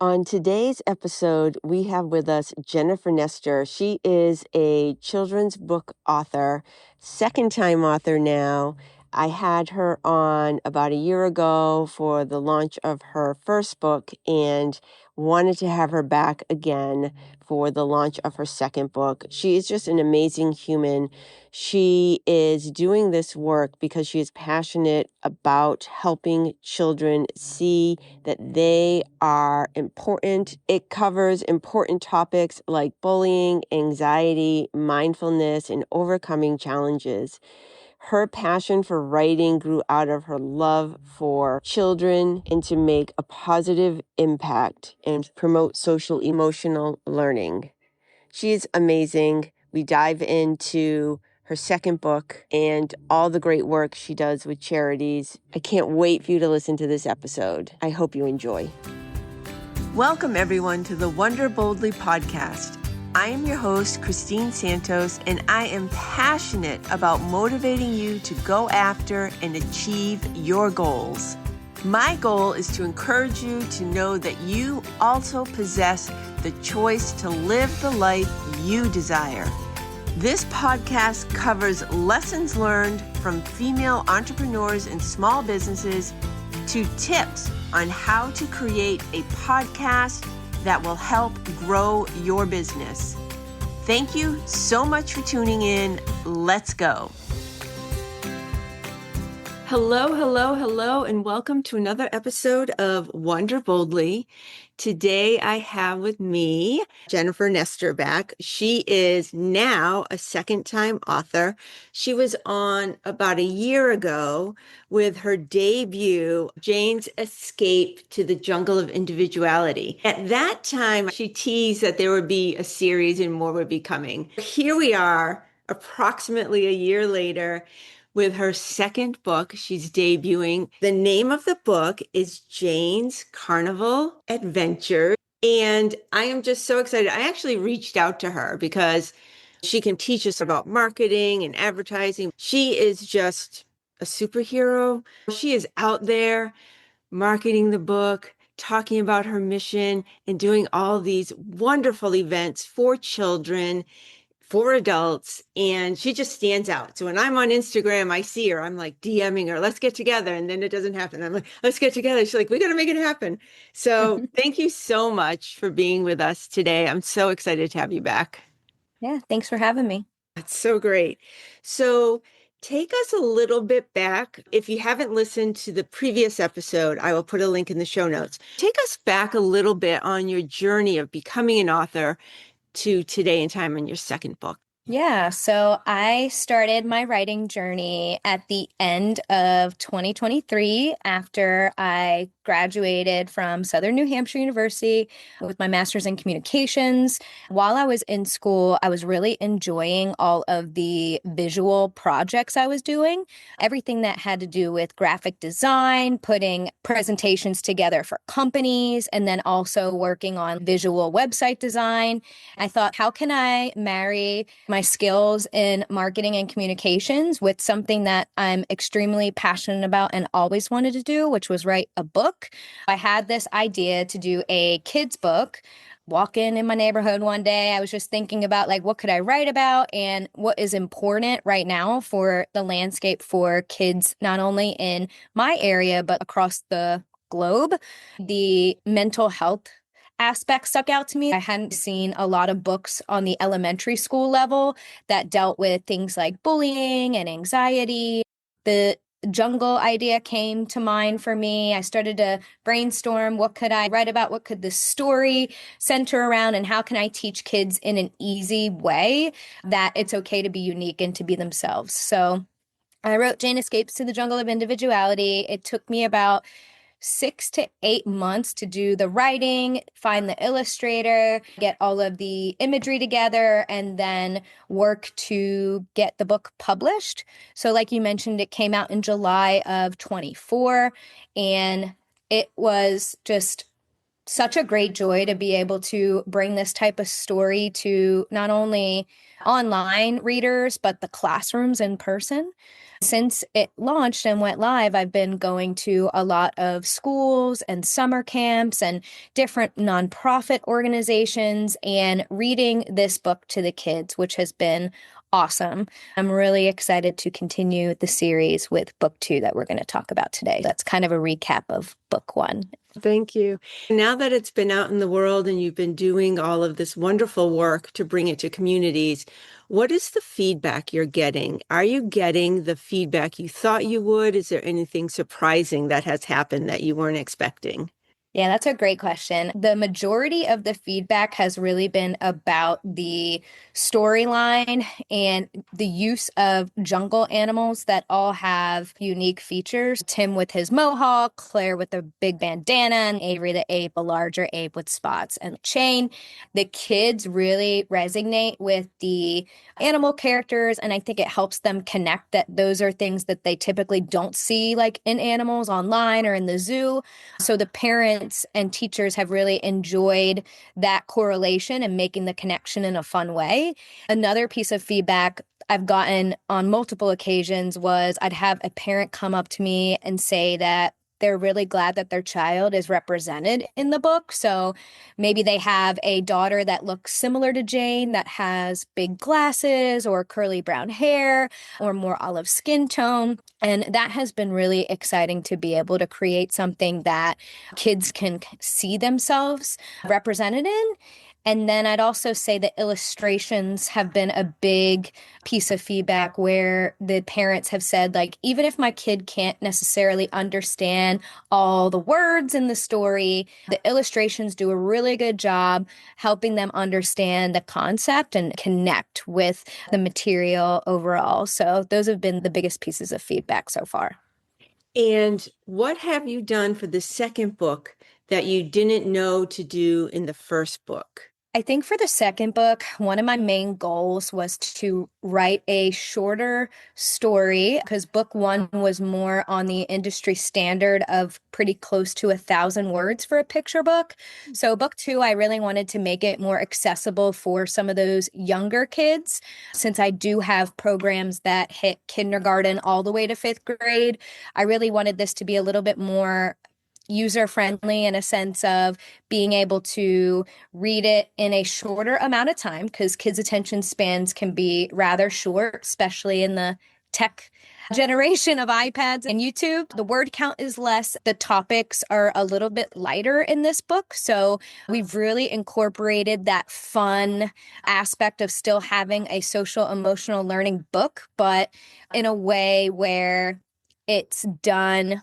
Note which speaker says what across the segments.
Speaker 1: On today's episode, we have with us Jennifer Nestor. She is a children's book author, second-time author now. I had her on about a year ago for the launch of her first book and wanted to have her back again for the launch of her second book. She is just an amazing human. She is doing this work because she is passionate about helping children see that they are important. It covers important topics like bullying, anxiety, mindfulness, and overcoming challenges. Her passion for writing grew out of her love for children and to make a positive impact and promote social emotional learning. She is amazing. We dive into her second book and all the great work she does with charities. I can't wait for you to listen to this episode. I hope you enjoy. Welcome, everyone, to the Wonder Boldly podcast. I am your host, Christine Santos, and I am passionate about motivating you to go after and achieve your goals. My goal is to encourage you to know that you also possess the choice to live the life you desire. This podcast covers lessons learned from female entrepreneurs and small businesses to tips on how to create a podcast that will help grow your business. Thank you so much for tuning in. Let's go. Hello, and welcome to another episode of Wonder Boldly. Today I have with me Jennifer Nestor back. She is now a second-time author. She was on about a year ago with her debut, Jane's Escape to the Jungle of Individuality. At that time, she teased that there would be a series and more would be coming. Here we are, approximately a year later, with her second book. She's debuting. The name of the book is Jane's Carnival Adventure. And I am just so excited. I actually reached out to her because she can teach us about marketing and advertising. She is just a superhero. She is out there marketing the book, talking about her mission, and doing all these wonderful events for children, for adults, and she just stands out. So when I'm on Instagram, I see her, I'm like DMing her, let's get together. And then it doesn't happen. I'm like, let's get together. She's like, we got to make it happen. So thank you so much for being with us today. I'm so excited to have you back.
Speaker 2: Yeah, thanks for having me.
Speaker 1: That's so great. So take us a little bit back. If you haven't listened to the previous episode, I will put a link in the show notes. Take us back a little bit on your journey of becoming an author to today in time in your second book.
Speaker 2: Yeah, so I started my writing journey at the end of 2023 after I graduated from Southern New Hampshire University with my master's in communications. While I was in school, I was really enjoying all of the visual projects I was doing, everything that had to do with graphic design, putting presentations together for companies, and then also working on visual website design. I thought, how can I marry my skills in marketing and communications with something that I'm extremely passionate about and always wanted to do, which was write a book. I had this idea to do a kids book. Walking in my neighborhood one day, I was just thinking about what could I write about and what is important right now for the landscape for kids, not only in my area, but across the globe. The mental health aspect stuck out to me. I hadn't seen a lot of books on the elementary school level that dealt with things like bullying and anxiety. The jungle idea came to mind for me. I started to brainstorm, what could I write about? What could the story center around? And how can I teach kids in an easy way that it's okay to be unique and to be themselves? So I wrote Jane Escapes to the Jungle of Individuality. It took me about 6 to 8 months to do the writing, find the illustrator, get all of the imagery together, and then work to get the book published. So like you mentioned, it came out in July of 24, and it was just such a great joy to be able to bring this type of story to not only online readers, but the classrooms in person. Since it launched and went live, I've been going to a lot of schools and summer camps and different nonprofit organizations and reading this book to the kids, which has been awesome. I'm really excited to continue the series with book two that we're going to talk about today. That's kind of a recap of book one.
Speaker 1: Thank you. Now that it's been out in the world and you've been doing all of this wonderful work to bring it to communities, what is the feedback you're getting? Are you getting the feedback you thought you would? Is there anything surprising that has happened that you weren't expecting?
Speaker 2: Yeah, that's a great question. The majority of the feedback has really been about the storyline and the use of jungle animals that all have unique features. Tim with his mohawk, Claire with the big bandana, and Avery the ape, a larger ape with spots and chain. The kids really resonate with the animal characters, and I think it helps them connect that those are things that they typically don't see like in animals online or in the zoo. So the parents and teachers have really enjoyed that correlation and making the connection in a fun way. Another piece of feedback I've gotten on multiple occasions was I'd have a parent come up to me and say that they're really glad that their child is represented in the book. So maybe they have a daughter that looks similar to Jane that has big glasses or curly brown hair or more olive skin tone. And that has been really exciting to be able to create something that kids can see themselves represented in. And then I'd also say the illustrations have been a big piece of feedback where the parents have said, like, even if my kid can't necessarily understand all the words in the story, the illustrations do a really good job helping them understand the concept and connect with the material overall. So those have been the biggest pieces of feedback so far.
Speaker 1: And what have you done for the second book that you didn't know to do in the first book?
Speaker 2: I think for the second book, one of my main goals was to write a shorter story because book one was more on the industry standard of pretty close to 1,000 words for a picture book. So book two, I really wanted to make it more accessible for some of those younger kids. Since I do have programs that hit kindergarten all the way to fifth grade, I really wanted this to be a little bit more user friendly in a sense of being able to read it in a shorter amount of time because kids' attention spans can be rather short, especially in the tech generation of iPads and YouTube. The word count is less. The topics are a little bit lighter in this book. So we've really incorporated that fun aspect of still having a social emotional learning book, but in a way where it's done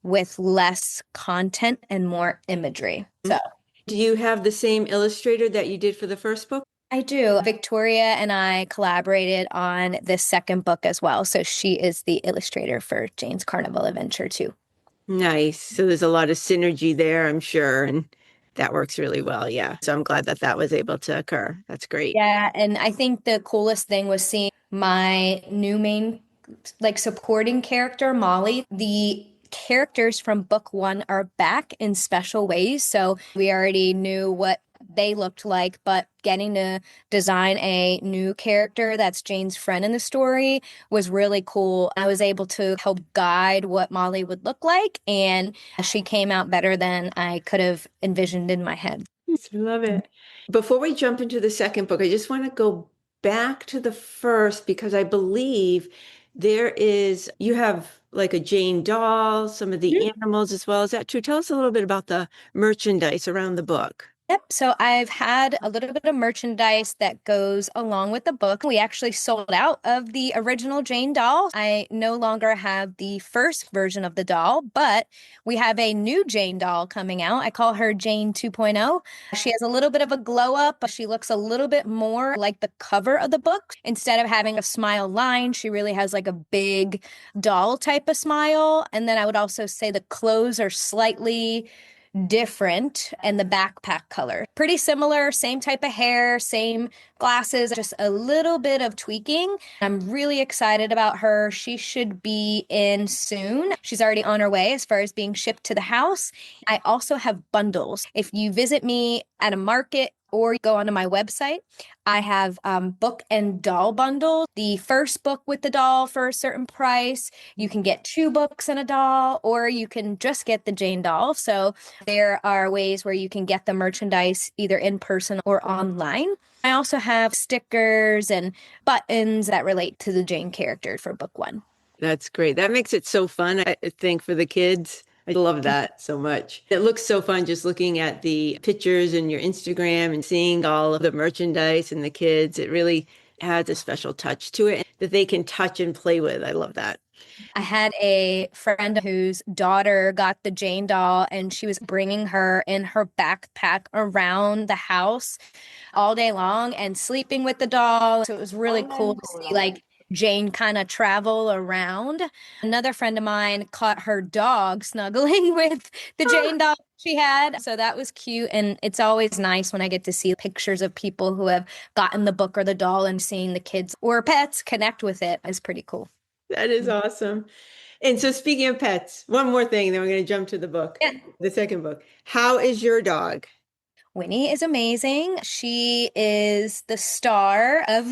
Speaker 2: with less content and more imagery. So
Speaker 1: Do you have the same illustrator that you did for the first book?
Speaker 2: I do. Victoria and I collaborated on this second book as well. So she is the illustrator for Jane's Carnival Adventure too.
Speaker 1: Nice. So there's a lot of synergy there, I'm sure, and that works really well. Yeah. So I'm glad that that was able to occur. That's great.
Speaker 2: Yeah, and I think the coolest thing was seeing my new main like supporting character, Molly. The characters from book one are back in special ways. So we already knew what they looked like, but getting to design a new character that's Jane's friend in the story was really cool. I was able to help guide what Molly would look like, and she came out better than I could have envisioned in my head.
Speaker 1: I love it. Before we jump into the second book, I just want to go back to the first because I believe you have like a Jane doll, some of the animals as well. Is that true? Tell us a little bit about the merchandise around the book.
Speaker 2: Yep. So I've had a little bit of merchandise that goes along with the book. We actually sold out of the original Jane doll. I no longer have the first version of the doll, but we have a new Jane doll coming out. I call her Jane 2.0. She has a little bit of a glow up. She looks a little bit more like the cover of the book. Instead of having a smile line, she really has like a big doll type of smile. And then I would also say the clothes are slightly different and the backpack color. Pretty similar, same type of hair, same glasses, just a little bit of tweaking. I'm really excited about her. She should be in soon. She's already on her way as far as being shipped to the house. I also have bundles. If you visit me at a market or go onto my website, I have book and doll bundles. The first book with the doll for a certain price. You can get two books and a doll, or you can just get the Jane doll. So there are ways where you can get the merchandise either in person or online. I also have stickers and buttons that relate to the Jane character for book one.
Speaker 1: That's great. That makes it so fun, I think, for the kids. I love that so much. It looks so fun just looking at the pictures in your Instagram and seeing all of the merchandise and the kids. It really adds a special touch to it that they can touch and play with. I love that.
Speaker 2: I had a friend whose daughter got the Jane doll and she was bringing her in her backpack around the house all day long and sleeping with the doll. So it was really cool to see like Jane kind of travel around. Another friend of mine caught her dog snuggling with the Jane doll she had. So that was cute. And it's always nice when I get to see pictures of people who have gotten the book or the doll and seeing the kids or pets connect with it is pretty cool.
Speaker 1: That is awesome. And so, speaking of pets, one more thing, then we're going to jump to the book,
Speaker 2: Yeah.
Speaker 1: the second book. How is your dog?
Speaker 2: Winnie is amazing. She is the star of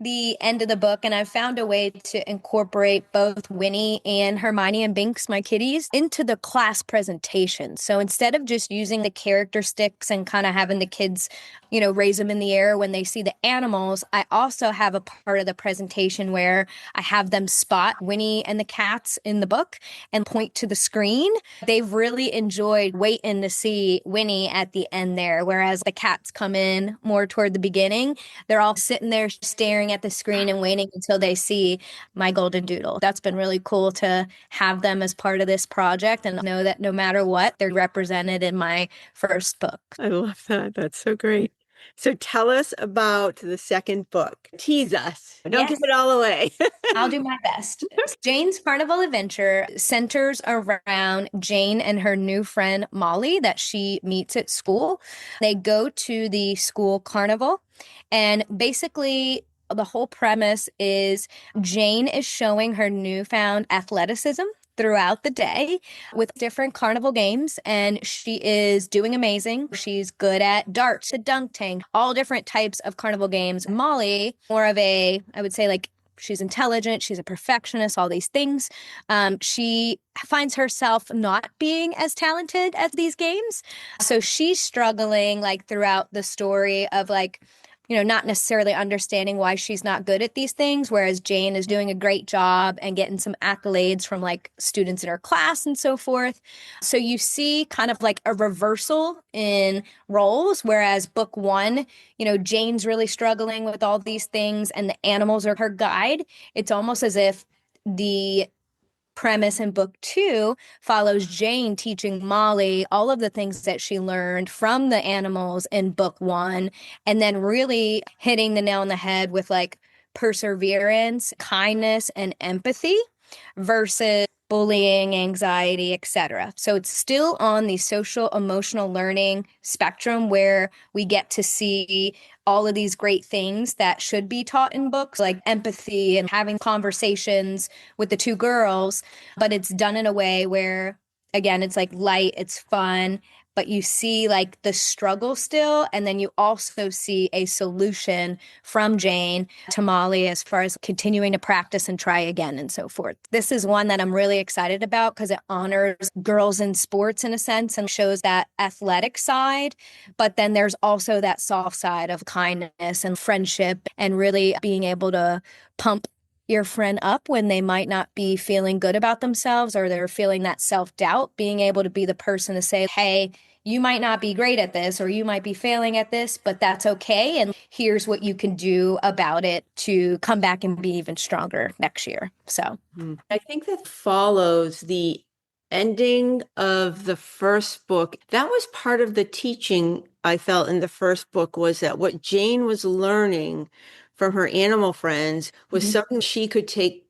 Speaker 2: the end of the book, and I've found a way to incorporate both Winnie and Hermione and Binks, my kitties, into the class presentation. So instead of just using the character sticks and kind of having the kids, raise them in the air when they see the animals, I also have a part of the presentation where I have them spot Winnie and the cats in the book and point to the screen. They've really enjoyed waiting to see Winnie at the end there. Whereas the cats come in more toward the beginning, they're all sitting there staring at the screen and waiting until they see my golden doodle. That's been really cool to have them as part of this project and know that no matter what, they're represented in my first book.
Speaker 1: I love that. That's so great. So, tell us about the second book. Tease us. Don't give
Speaker 2: Yes.
Speaker 1: it all away.
Speaker 2: I'll do my best. Jane's Carnival Adventure centers around Jane and her new friend Molly that she meets at school. They go to the school carnival, and basically, the whole premise is Jane is showing her newfound athleticism throughout the day with different carnival games, and she is doing amazing. She's good at darts, the dunk tank, all different types of carnival games. Molly, more of a, I would say, like, she's intelligent, she's a perfectionist, all these things. She finds herself not being as talented as these games. So she's struggling like throughout the story of like, not necessarily understanding why she's not good at these things, whereas Jane is doing a great job and getting some accolades from like students in her class and so forth. So you see kind of like a reversal in roles, whereas book one, Jane's really struggling with all these things and the animals are her guide. It's almost as if the premise in book two follows Jane teaching Molly all of the things that she learned from the animals in book one, and then really hitting the nail on the head with like perseverance, kindness, and empathy versus bullying, anxiety, etc. So it's still on the social emotional learning spectrum where we get to see all of these great things that should be taught in books, like empathy and having conversations with the two girls, but it's done in a way where, again, it's like light, it's fun, but you see like the struggle still, and then you also see a solution from Jane to Molly as far as continuing to practice and try again and so forth. This is one that I'm really excited about because it honors girls in sports in a sense and shows that athletic side, but then there's also that soft side of kindness and friendship and really being able to pump your friend up when they might not be feeling good about themselves or they're feeling that self-doubt, being able to be the person to say, hey, you might not be great at this or you might be failing at this, but that's okay. And here's what you can do about it to come back and be even stronger next year. So
Speaker 1: I think that follows the ending of the first book. That was part of the teaching I felt in the first book was that what Jane was learning from her animal friends was something she could take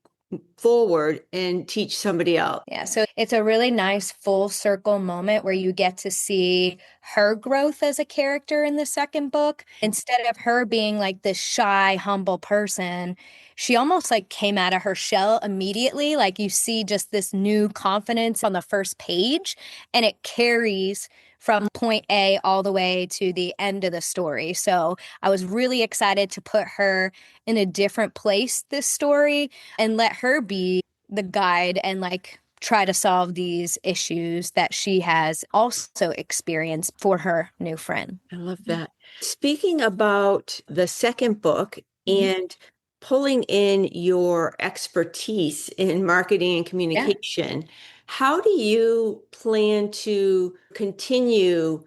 Speaker 1: forward and teach somebody else.
Speaker 2: Yeah, so it's a really nice full circle moment where you get to see her growth as a character in the second book. Instead of her being like this shy, humble person, she almost like came out of her shell immediately. Like you see just this new confidence on the first page, and it carries from point A all the way to the end of the story. So I was really excited to put her in a different place this story and let her be the guide and like try to solve these issues that she has also experienced for her new friend.
Speaker 1: I love that. Speaking about the second book
Speaker 2: Mhm.
Speaker 1: and pulling in your expertise in marketing and
Speaker 2: Yeah.
Speaker 1: communication, how do you plan to continue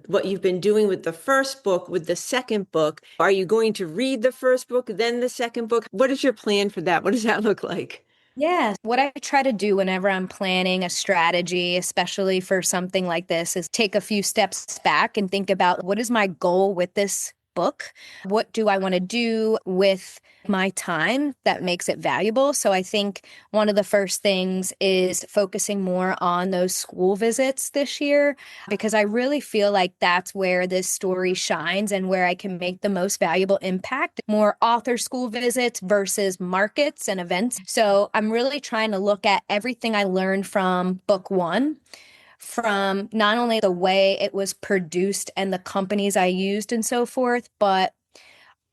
Speaker 1: what you've been doing with the first book with the second book? Are you going to read the first book, then the second book? What is your plan for that? What does that look like?
Speaker 2: Yeah, what I try to do whenever I'm planning a strategy, especially for something like this, is take a few steps back and think about what is my goal with this book? What do I want to do with my time that makes it valuable? So I think one of the first things is focusing more on those school visits this year, because I really feel like that's where this story shines and where I can make the most valuable impact. More author school visits versus markets and events. So I'm really trying to look at everything I learned from book one, from not only the way it was produced and the companies I used and so forth, but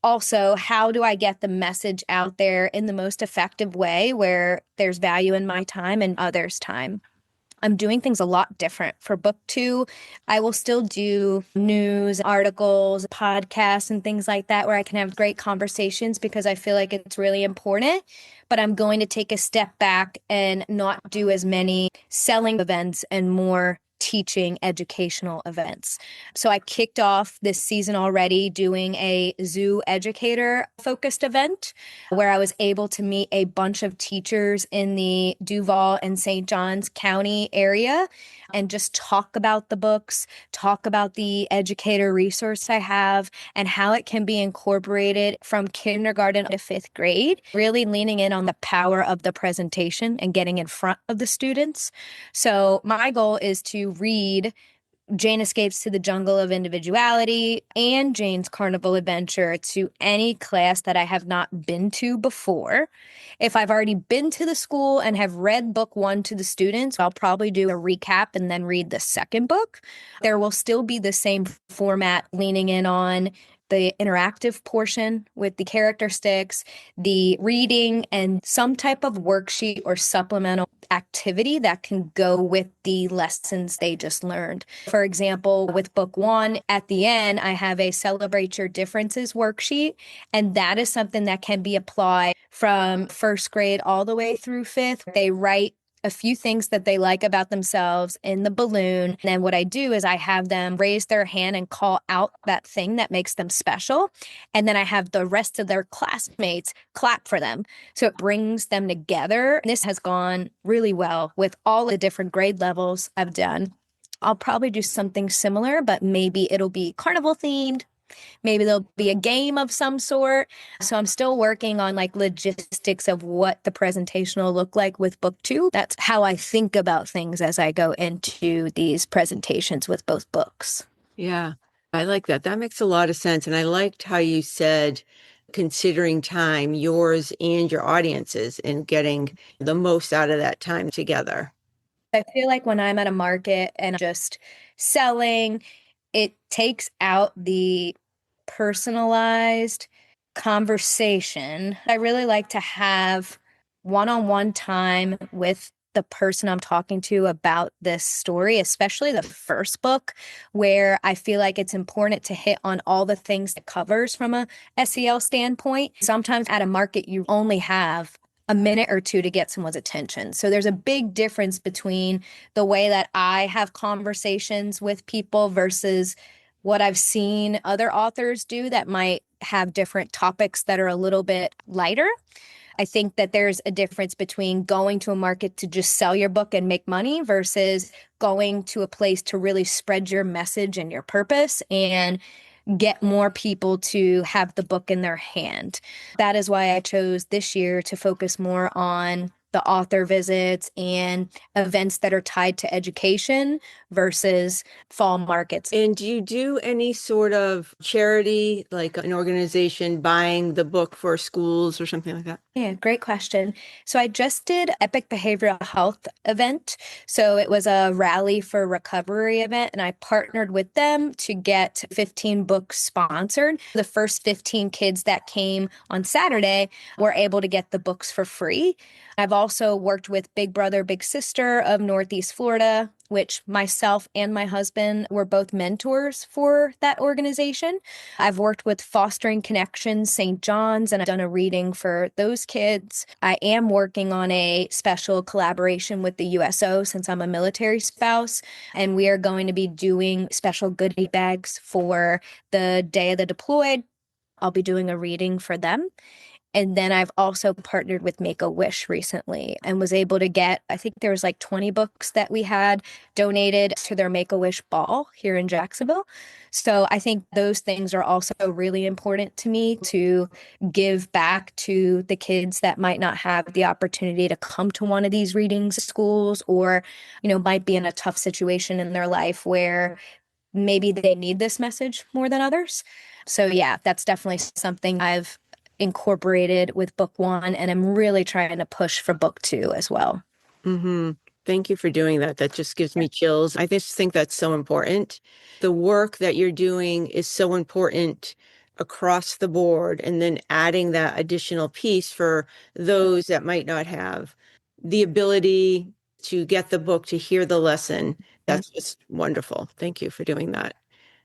Speaker 2: also how do I get the message out there in the most effective way where there's value in my time and others' time. I'm doing things a lot different. For book two, I will still do news, articles, podcasts, and things like that where I can have great conversations because I feel like it's really important. But I'm going to take a step back and not do as many selling events and more teaching educational events. So I kicked off this season already doing a zoo educator focused event where I was able to meet a bunch of teachers in the Duval and St. Johns County area and just talk about the books, talk about the educator resource I have, and how it can be incorporated from kindergarten to fifth grade, really leaning in on the power of the presentation and getting in front of the students. So, my goal is to read Jane Escapes to the Jungle of Individuality and Jane's Carnival Adventure to any class that I have not been to before. If I've already been to the school and have read book one to the students, I'll probably do a recap and then read the second book. There will still be the same format, leaning in on the interactive portion with the character sticks, the reading, and some type of worksheet or supplemental activity that can go with the lessons they just learned. For example, with book one, at the end, I have a Celebrate Your Differences worksheet, and that is something that can be applied from first grade all the way through fifth. They write a few things that they like about themselves in the balloon. And then what I do is I have them raise their hand and call out that thing that makes them special. And then I have the rest of their classmates clap for them. So it brings them together. This has gone really well with all the different grade levels I've done. I'll probably do something similar, but maybe it'll be carnival themed. Maybe there'll be a game of some sort. So I'm still working on like logistics of what the presentation will look like with book two. That's how I think about things as I go into these presentations with both books.
Speaker 1: Yeah, I like that. That makes a lot of sense. And I liked how you said considering time, yours and your audiences, and getting the most out of that time together.
Speaker 2: I feel like when I'm at a market and just selling, it takes out the personalized conversation. I really like to have one-on-one time with the person I'm talking to about this story, especially the first book, where I feel like it's important to hit on all the things it covers from a SEL standpoint. Sometimes at a market, you only have a minute or two to get someone's attention. So there's a big difference between the way that I have conversations with people versus what I've seen other authors do that might have different topics that are a little bit lighter. I think that there's a difference between going to a market to just sell your book and make money versus going to a place to really spread your message and your purpose and get more people to have the book in their hand. That is why I chose this year to focus more on the author visits and events that are tied to education versus fall markets.
Speaker 1: And do you do any sort of charity, like an organization buying the book for schools or something like that?
Speaker 2: Yeah, great question. So I just did Epic Behavioral Health event. So it was a rally for recovery event, and I partnered with them to get 15 books sponsored. The first 15 kids that came on Saturday were able to get the books for free. I've also worked with Big Brother, Big Sister of Northeast Florida, which myself and my husband were both mentors for that organization. I've worked with Fostering Connections, St. John's, and I've done a reading for those kids. I am working on a special collaboration with the USO since I'm a military spouse, and we are going to be doing special goodie bags for the Day of the Deployed. I'll be doing a reading for them. And then I've also partnered with Make-A-Wish recently and was able to get, I think there was like 20 books that we had donated to their Make-A-Wish ball here in Jacksonville. So I think those things are also really important to me to give back to the kids that might not have the opportunity to come to one of these reading schools or, might be in a tough situation in their life where maybe they need this message more than others. So yeah, that's definitely something I've incorporated with book one, and I'm really trying to push for book two as well.
Speaker 1: Mm-hmm. Thank you for doing that. That just gives me chills. I just think that's so important. The work that you're doing is so important across the board, and then adding that additional piece for those that might not have the ability to get the book, to hear the lesson. That's just wonderful. Thank you for doing that.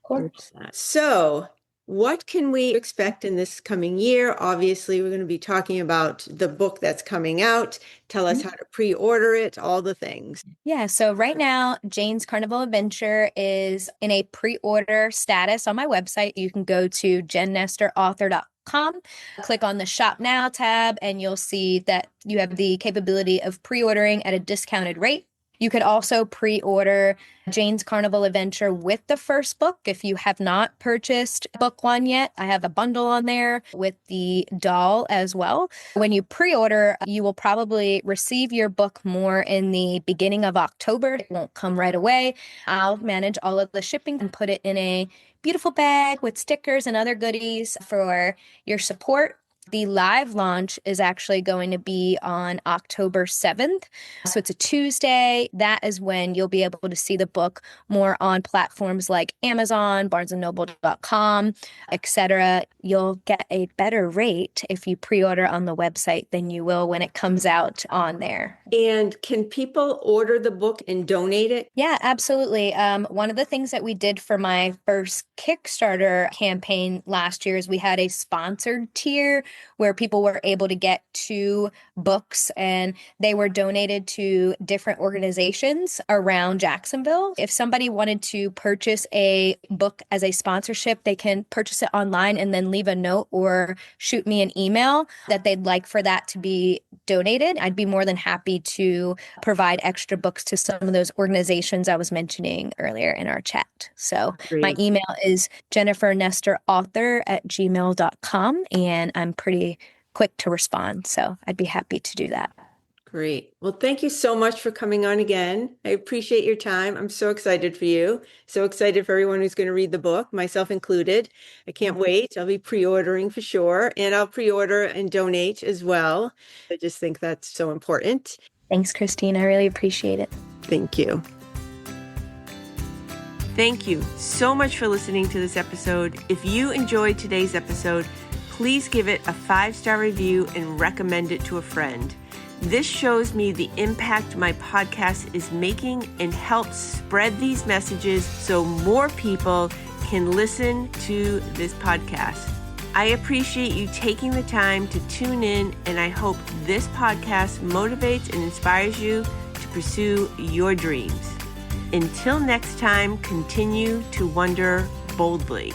Speaker 2: Of course.
Speaker 1: So, what can we expect in this coming year? Obviously, we're going to be talking about the book that's coming out. Tell us how to pre-order it, all the things.
Speaker 2: Yeah, so right now, Jane's Carnival Adventure is in a pre-order status on my website. You can go to jennestorauthor.com, click on the Shop Now tab, and you'll see that you have the capability of pre-ordering at a discounted rate. You could also pre-order Jane's Carnival Adventure with the first book. If you have not purchased book one yet, I have a bundle on there with the doll as well. When you pre-order, you will probably receive your book more in the beginning of October. It won't come right away. I'll manage all of the shipping and put it in a beautiful bag with stickers and other goodies for your support. The live launch is actually going to be on October 7th. So it's a Tuesday. That is when you'll be able to see the book more on platforms like Amazon, barnesandnoble.com, etc. You'll get a better rate if you pre-order on the website than you will when it comes out on there.
Speaker 1: And can people order the book and donate it?
Speaker 2: Yeah, absolutely. One of the things that we did for my first Kickstarter campaign last year is we had a sponsored tier where people were able to get 2 books and they were donated to different organizations around Jacksonville. If somebody wanted to purchase a book as a sponsorship, they can purchase it online and then leave a note or shoot me an email that they'd like for that to be donated. I'd be more than happy to provide extra books to some of those organizations I was mentioning earlier in our chat. So my email is jennifernestorauthor@gmail.com, and I'm pretty quick to respond. So I'd be happy to do that.
Speaker 1: Great. Well, thank you so much for coming on again. I appreciate your time. I'm so excited for you. So excited for everyone who's going to read the book, myself included. I can't wait. I'll be pre-ordering for sure. And I'll pre-order and donate as well. I just think that's so important.
Speaker 2: Thanks, Christine. I really appreciate it.
Speaker 1: Thank you. Thank you so much for listening to this episode. If you enjoyed today's episode, please give it a 5-star review and recommend it to a friend. This shows me the impact my podcast is making and helps spread these messages so more people can listen to this podcast. I appreciate you taking the time to tune in, and I hope this podcast motivates and inspires you to pursue your dreams. Until next time, continue to wonder boldly.